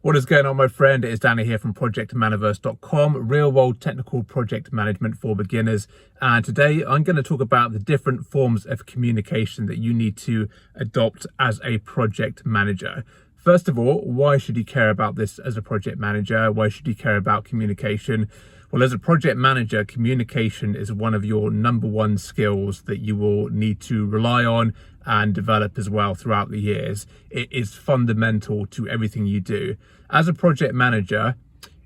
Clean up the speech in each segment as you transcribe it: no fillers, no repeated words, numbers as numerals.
What is going on, my friend? It's Danny here from ProjectManaverse.com, real world technical project management for beginners. And today I'm going to talk about the different forms of communication that you need to adopt as a project manager. First of all, why should you care about this as a project manager? Why should you care about communication? Well, as a project manager, communication is one of your number one skills that you will need to rely on and develop as well throughout the years. It is fundamental to everything you do. As a project manager,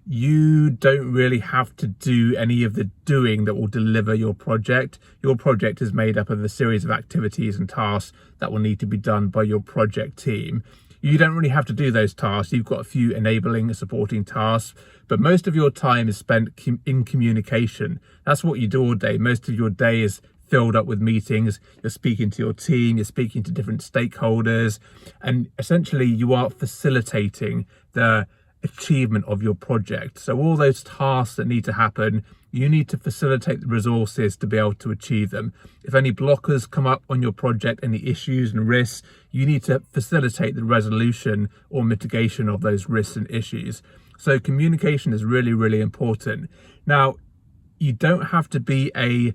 you don't really have to do any of the doing that will deliver your project. Your project is made up of a series of activities and tasks that will need to be done by your project team. You don't really have to do those tasks. You've got a few enabling and supporting tasks, but most of your time is spent in communication. That's what you do all day. Most of your day is filled up with meetings. You're speaking to your team, you're speaking to different stakeholders, and essentially you are facilitating the achievement of your project. So all those tasks that need to happen, you need to facilitate the resources to be able to achieve them. If any blockers come up on your project, any issues and risks, you need to facilitate the resolution or mitigation of those risks and issues. So communication is really, really important. Now, you don't have to be a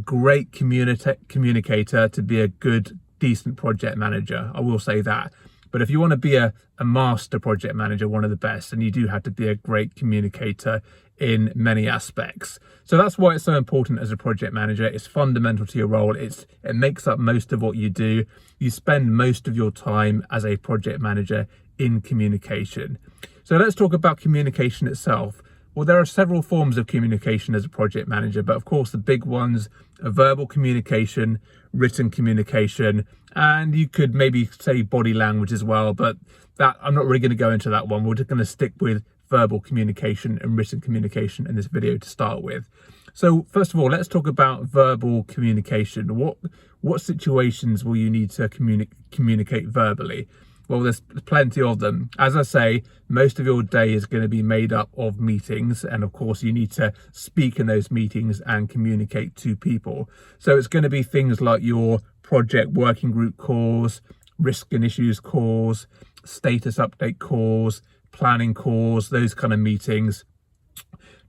great communicator to be a good, decent project manager. I will say that. But if you want to be a master project manager, one of the best, then you do have to be a great communicator in many aspects. So that's why it's so important as a project manager. It's fundamental to your role. It makes up most of what you do. You spend most of your time as a project manager in communication. So let's talk about communication itself. Well, there are several forms of communication as a project manager, but of course the big ones are verbal communication, written communication, and you could maybe say body language as well, but that I'm not really going to go into that one. We're just going to stick with verbal communication and written communication in this video to start with. So first of all, let's talk about verbal communication. What situations will you need to communicate verbally? Well, there's plenty of them. As I say, most of your day is going to be made up of meetings. And of course, you need to speak in those meetings and communicate to people. So it's going to be things like your project working group calls, risk and issues calls, status update calls, planning calls, those kind of meetings.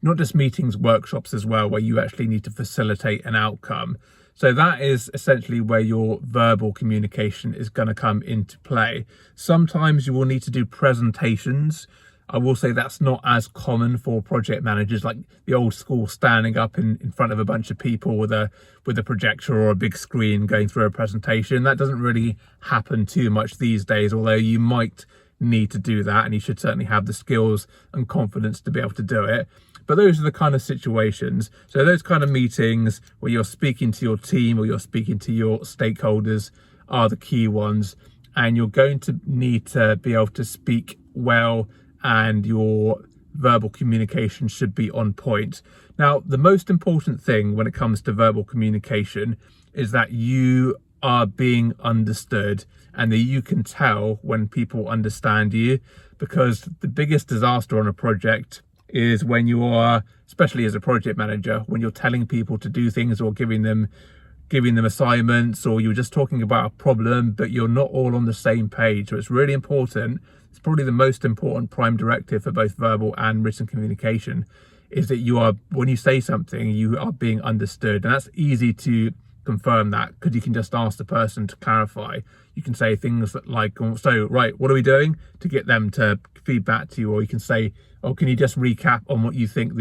Not just meetings, workshops as well, where you actually need to facilitate an outcome. So that is essentially where your verbal communication is going to come into play. Sometimes you will need to do presentations. I will say that's not as common for project managers, like the old school standing up in front of a bunch of people with a projector or a big screen going through a presentation. That doesn't really happen too much these days, although you might need to do that and you should certainly have the skills and confidence to be able to do it. But those are the kind of situations. So those kind of meetings where you're speaking to your team or you're speaking to your stakeholders are the key ones. And you're going to need to be able to speak well, and your verbal communication should be on point. Now, the most important thing when it comes to verbal communication is that you are being understood and that you can tell when people understand you, because the biggest disaster on a project is when you are, especially as a project manager, when you're telling people to do things or giving them assignments, or you're just talking about a problem, but you're not all on the same page. So it's really important. It's probably the most important prime directive for both verbal and written communication, is that you are, when you say something, you are being understood. And that's easy to confirm that because you can just ask the person to clarify. You can say things like, so right, what are we doing, to get them to feedback to you, or you can say, oh, can you just recap on what you think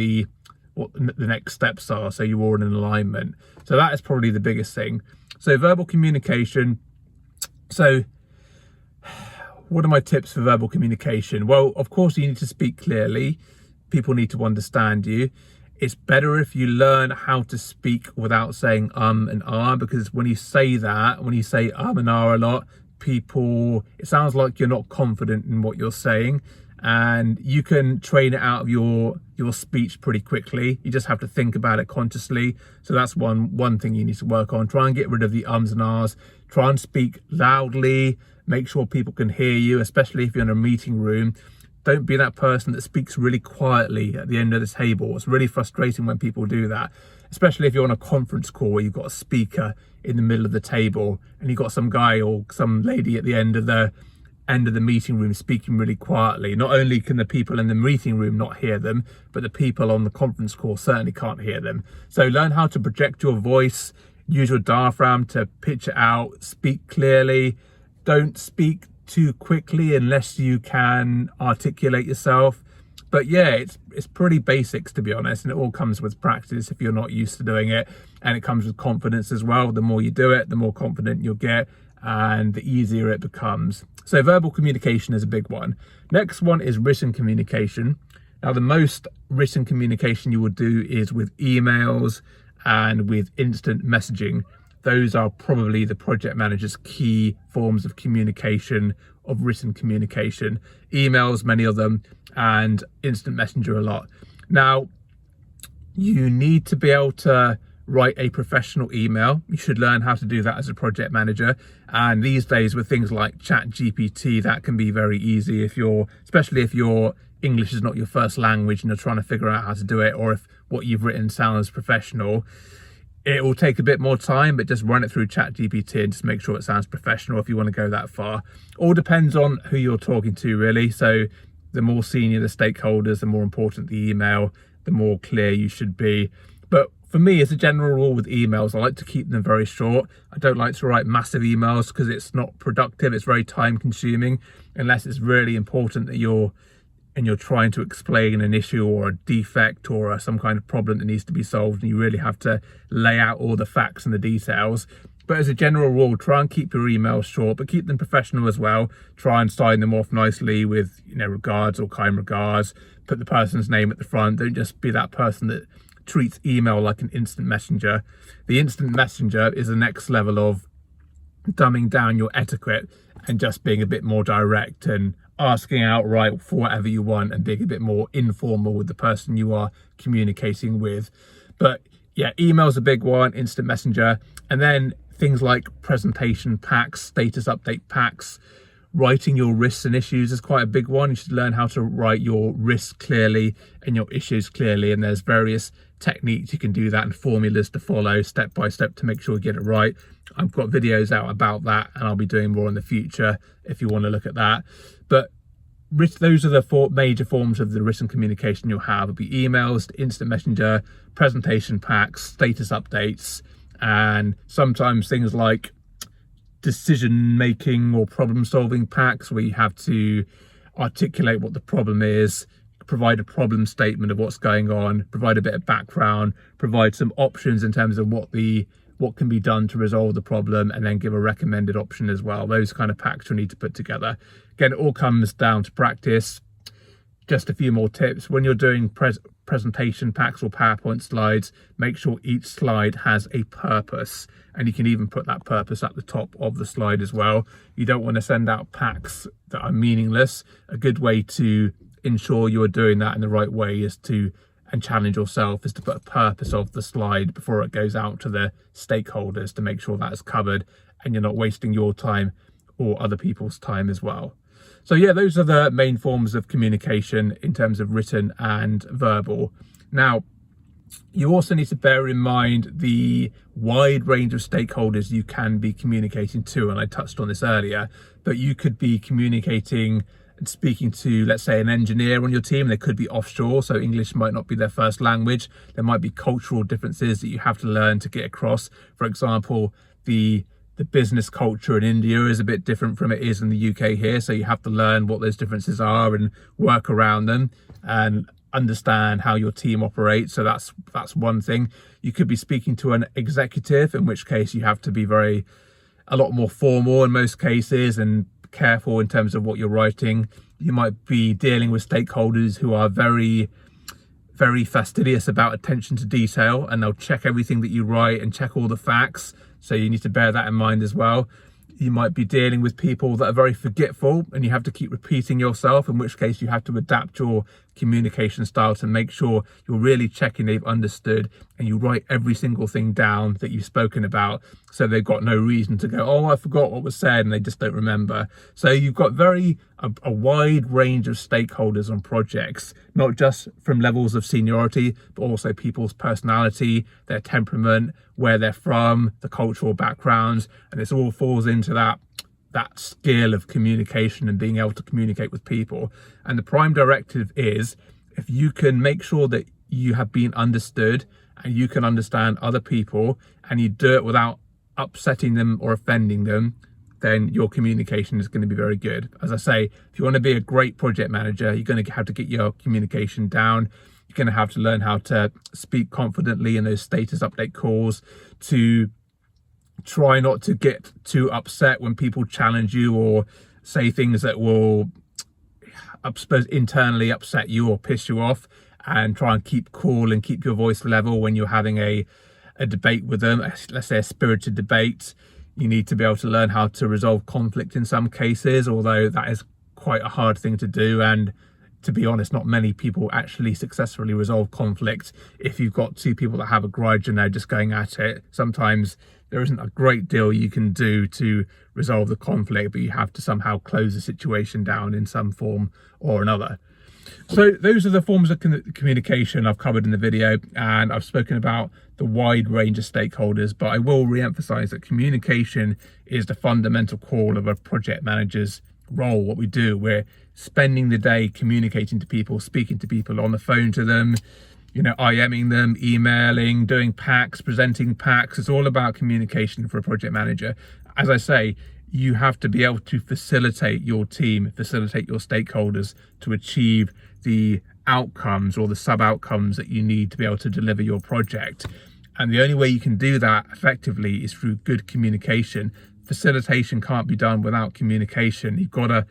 what the next steps are, so you're all in alignment. So that is probably the biggest thing. So verbal communication. So what are my tips for verbal communication? Well, of course, you need to speak clearly. People need to understand you. It's better if you learn how to speak without saying and ah, because when you say that, when you say and ah a lot, it sounds like you're not confident in what you're saying. And you can train it out of your speech pretty quickly. You just have to think about it consciously. So that's one thing you need to work on. Try and get rid of the ums and ahs. Try and speak loudly. Make sure people can hear you, especially if you're in a meeting room. Don't be that person that speaks really quietly at the end of the table. It's really frustrating when people do that, especially if you're on a conference call where you've got a speaker in the middle of the table and you've got some guy or some lady at the end of the end of the meeting room speaking really quietly. Not only can the people in the meeting room not hear them, but the people on the conference call certainly can't hear them. So learn how to project your voice, use your diaphragm to pitch it out, speak clearly. Don't speak too quickly unless you can articulate yourself. But yeah, it's pretty basics, to be honest, and it all comes with practice if you're not used to doing it, and it comes with confidence as well. The more you do it, the more confident you'll get and the easier it becomes. So verbal communication is a big one. Next one is written communication. Now, the most written communication you will do is with emails and with instant messaging. Those are probably the project manager's key forms of communication, of written communication. Emails, many of them, and instant messenger a lot. Now, you need to be able to write a professional email. You should learn how to do that as a project manager. And these days with things like ChatGPT, that can be very easy especially if your English is not your first language and you're trying to figure out how to do it, or if what you've written sounds professional. It will take a bit more time, but just run it through ChatGPT and just make sure it sounds professional if you want to go that far. All depends on who you're talking to, really. So the more senior the stakeholders, the more important the email, the more clear you should be. But for me, as a general rule with emails, I like to keep them very short. I don't like to write massive emails because it's not productive. It's very time consuming, unless it's really important that you're trying to explain an issue or a defect or some kind of problem that needs to be solved, and you really have to lay out all the facts and the details. But as a general rule, try and keep your emails short, but keep them professional as well. Try and sign them off nicely with, regards or kind regards. Put the person's name at the front. Don't just be that person that treats email like an instant messenger. The instant messenger is the next level of dumbing down your etiquette and just being a bit more direct and asking outright for whatever you want and being a bit more informal with the person you are communicating with. But yeah, email's a big one, instant messenger. And then things like presentation packs, status update packs. Writing your risks and issues is quite a big one. You should learn how to write your risks clearly and your issues clearly, and there's various techniques you can do that and formulas to follow step by step to make sure you get it right. I've got videos out about that, and I'll be doing more in the future if you want to look at that. But those are the four major forms of the written communication you'll have. It'll be emails, instant messenger, presentation packs, status updates, and sometimes things like decision making or problem solving packs where you have to articulate what the problem is, provide a problem statement of what's going on, provide a bit of background, provide some options in terms of what can be done to resolve the problem, and then give a recommended option as well. Those kind of packs you'll need to put together. Again, it all comes down to practice. Just a few more tips. When you're doing presentation packs or PowerPoint slides, make sure each slide has a purpose, and you can even put that purpose at the top of the slide as well. You don't want to send out packs that are meaningless. A good way to ensure you're doing that in the right way is to, and challenge yourself, is to put a purpose of the slide before it goes out to the stakeholders to make sure that's covered and you're not wasting your time or other people's time as well. So yeah, those are the main forms of communication in terms of written and verbal. Now, you also need to bear in mind the wide range of stakeholders you can be communicating to, and I touched on this earlier, but you could be communicating and speaking to, let's say, an engineer on your team. They could be offshore, so English might not be their first language. There might be cultural differences that you have to learn to get across. For example, the business culture in India is a bit different from it is in the UK here, so you have to learn what those differences are and work around them and understand how your team operates. So that's one thing. You could be speaking to an executive, in which case you have to be a lot more formal in most cases and careful in terms of what you're writing. You might be dealing with stakeholders who are very, very fastidious about attention to detail, and they'll check everything that you write and check all the facts. So you need to bear that in mind as well. You might be dealing with people that are very forgetful, and you have to keep repeating yourself, in which case you have to adapt your communication style to make sure you're really checking they've understood, and you write every single thing down that you've spoken about, so they've got no reason to go, oh, I forgot what was said, and they just don't remember. So you've got a wide range of stakeholders on projects, not just from levels of seniority, but also people's personality, their temperament, where they're from, the cultural backgrounds, and this all falls into that that skill of communication and being able to communicate with people. And the prime directive is, if you can make sure that you have been understood and you can understand other people, and you do it without upsetting them or offending them, then your communication is going to be very good. As I say, if you want to be a great project manager, you're going to have to get your communication down. You're going to have to learn how to speak confidently in those status update calls, to try not to get too upset when people challenge you or say things that will, I suppose, internally upset you or piss you off, and try and keep cool and keep your voice level when you're having a debate with them. Let's say a spirited debate. You need to be able to learn how to resolve conflict in some cases, although that is quite a hard thing to do. And to be honest, not many people actually successfully resolve conflict. If you've got two people that have a grudge and they're just going at it, sometimes there isn't a great deal you can do to resolve the conflict, but you have to somehow close the situation down in some form or another. So those are the forms of communication I've covered in the video, and I've spoken about the wide range of stakeholders, but I will re-emphasize that communication is the fundamental core of a project manager's role. What we do, we're spending the day communicating to people, speaking to people on the phone to them, IMing them, emailing, doing packs, presenting packs. It's all about communication for a project manager. As I say, you have to be able to facilitate your team, facilitate your stakeholders to achieve the outcomes or the sub-outcomes that you need to be able to deliver your project. And the only way you can do that effectively is through good communication. Facilitation can't be done without communication. You've got to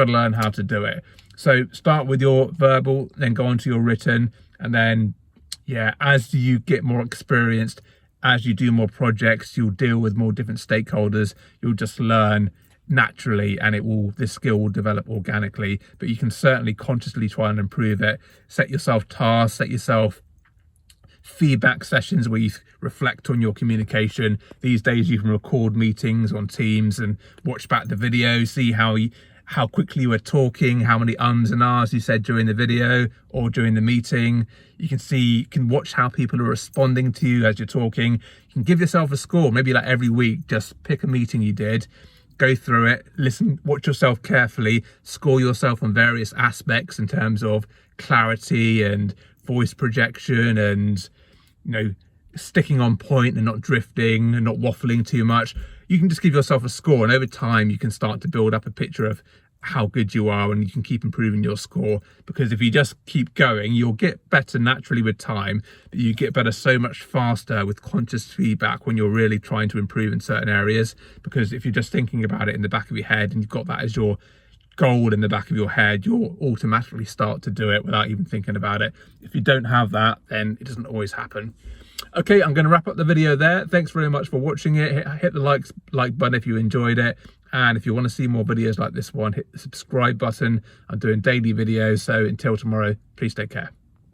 learn how to do it. So start with your verbal, then go on to your written, and then as you get more experienced, as you do more projects, you'll deal with more different stakeholders. You'll just learn naturally, and this skill will develop organically. But you can certainly consciously try and improve it. Set yourself tasks, set yourself feedback sessions where you reflect on your communication. These days you can record meetings on Teams and watch back the video, see how quickly you were talking, how many ums and ahs you said during the video or during the meeting. You can watch how people are responding to you as you're talking. You can give yourself a score, maybe like every week, just pick a meeting you did, go through it, listen, watch yourself carefully, score yourself on various aspects in terms of clarity and voice projection and, sticking on point and not drifting and not waffling too much. You can just give yourself a score, and over time you can start to build up a picture of how good you are, and you can keep improving your score. Because if you just keep going, you'll get better naturally with time, but you get better so much faster with conscious feedback when you're really trying to improve in certain areas. Because if you're just thinking about it in the back of your head and you've got that as your goal in the back of your head, you'll automatically start to do it without even thinking about it. If you don't have that, then it doesn't always happen. Okay, I'm going to wrap up the video there. Thanks very much for watching it. Hit the like button if you enjoyed it. And if you want to see more videos like this one, hit the subscribe button. I'm doing daily videos. So until tomorrow, please take care.